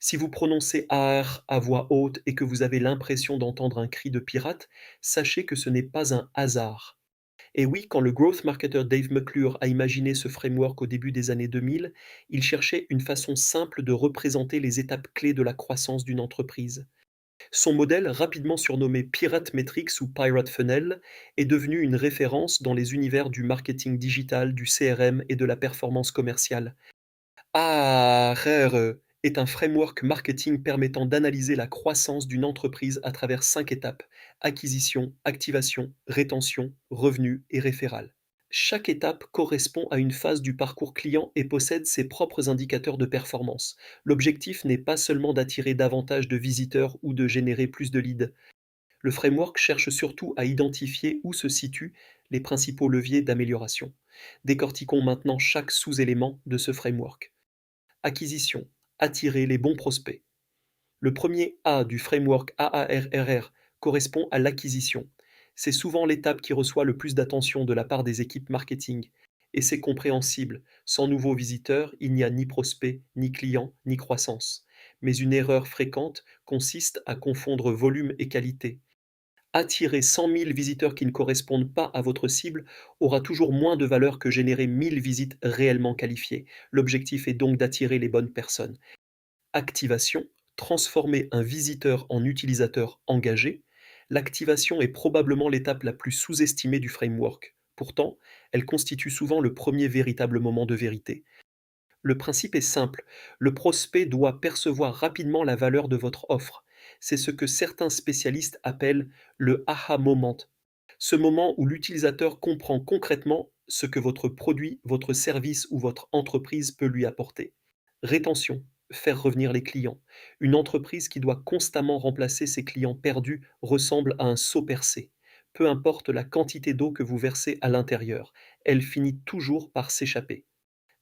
Si vous prononcez AR à voix haute et que vous avez l'impression d'entendre un cri de pirate, sachez que ce n'est pas un hasard. Et oui, quand le growth marketer Dave McClure a imaginé ce framework au début des années 2000, il cherchait une façon simple de représenter les étapes clés de la croissance d'une entreprise. Son modèle, rapidement surnommé Pirate Metrics ou Pirate Funnel, est devenu une référence dans les univers du marketing digital, du CRM et de la performance commerciale. ARR est un framework marketing permettant d'analyser la croissance d'une entreprise à travers 5 étapes: acquisition, activation, rétention, revenu et référal. Chaque étape correspond à une phase du parcours client et possède ses propres indicateurs de performance. L'objectif n'est pas seulement d'attirer davantage de visiteurs ou de générer plus de leads. Le framework cherche surtout à identifier où se situent les principaux leviers d'amélioration. Décortiquons maintenant chaque sous-élément de ce framework. Acquisition: attirer les bons prospects. Le premier A du framework AARRR correspond à l'acquisition. C'est souvent l'étape qui reçoit le plus d'attention de la part des équipes marketing. Et c'est compréhensible. Sans nouveaux visiteurs, il n'y a ni prospects, ni clients, ni croissance. Mais une erreur fréquente consiste à confondre volume et qualité. Attirer 100 000 visiteurs qui ne correspondent pas à votre cible aura toujours moins de valeur que générer 1000 visites réellement qualifiées. L'objectif est donc d'attirer les bonnes personnes. Activation: transformer un visiteur en utilisateur engagé. L'activation est probablement l'étape la plus sous-estimée du framework. Pourtant, elle constitue souvent le premier véritable moment de vérité. Le principe est simple: le prospect doit percevoir rapidement la valeur de votre offre. C'est ce que certains spécialistes appellent le aha moment. Ce moment où l'utilisateur comprend concrètement ce que votre produit, votre service ou votre entreprise peut lui apporter. Rétention: faire revenir les clients. Une entreprise qui doit constamment remplacer ses clients perdus ressemble à un seau percé. Peu importe la quantité d'eau que vous versez à l'intérieur, elle finit toujours par s'échapper.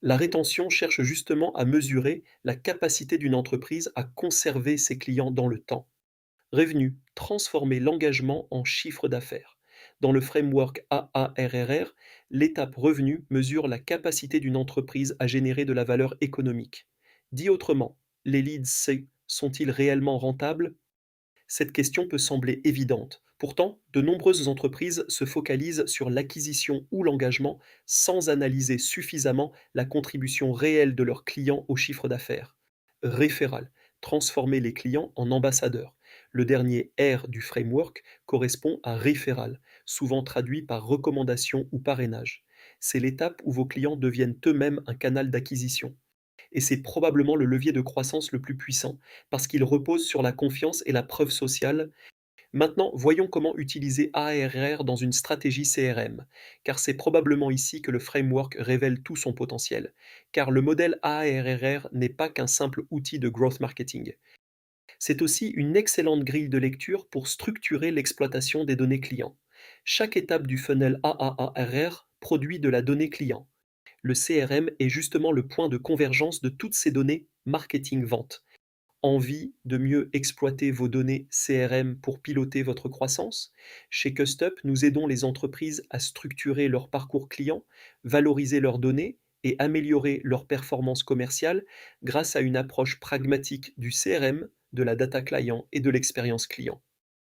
La rétention cherche justement à mesurer la capacité d'une entreprise à conserver ses clients dans le temps. Revenu: transformer l'engagement en chiffre d'affaires. Dans le framework AARRR, l'étape revenu mesure la capacité d'une entreprise à générer de la valeur économique. Dit autrement, les leads sont-ils réellement rentables? Cette question peut sembler évidente. Pourtant, de nombreuses entreprises se focalisent sur l'acquisition ou l'engagement sans analyser suffisamment la contribution réelle de leurs clients au chiffre d'affaires. Référal: transformer les clients en ambassadeurs. Le dernier R du framework correspond à référal, souvent traduit par recommandation ou parrainage. C'est l'étape où vos clients deviennent eux-mêmes un canal d'acquisition. Et c'est probablement le levier de croissance le plus puissant, parce qu'il repose sur la confiance et la preuve sociale. Maintenant, voyons comment utiliser ARR dans une stratégie CRM, car c'est probablement ici que le framework révèle tout son potentiel, car le modèle ARR n'est pas qu'un simple outil de growth marketing. C'est aussi une excellente grille de lecture pour structurer l'exploitation des données clients. Chaque étape du funnel AARR produit de la donnée client. Le CRM est justement le point de convergence de toutes ces données marketing-vente. Envie de mieux exploiter vos données CRM pour piloter votre croissance? Chez CustUp, nous aidons les entreprises à structurer leur parcours client, valoriser leurs données et améliorer leur performance commerciale grâce à une approche pragmatique du CRM, de la data client et de l'expérience client.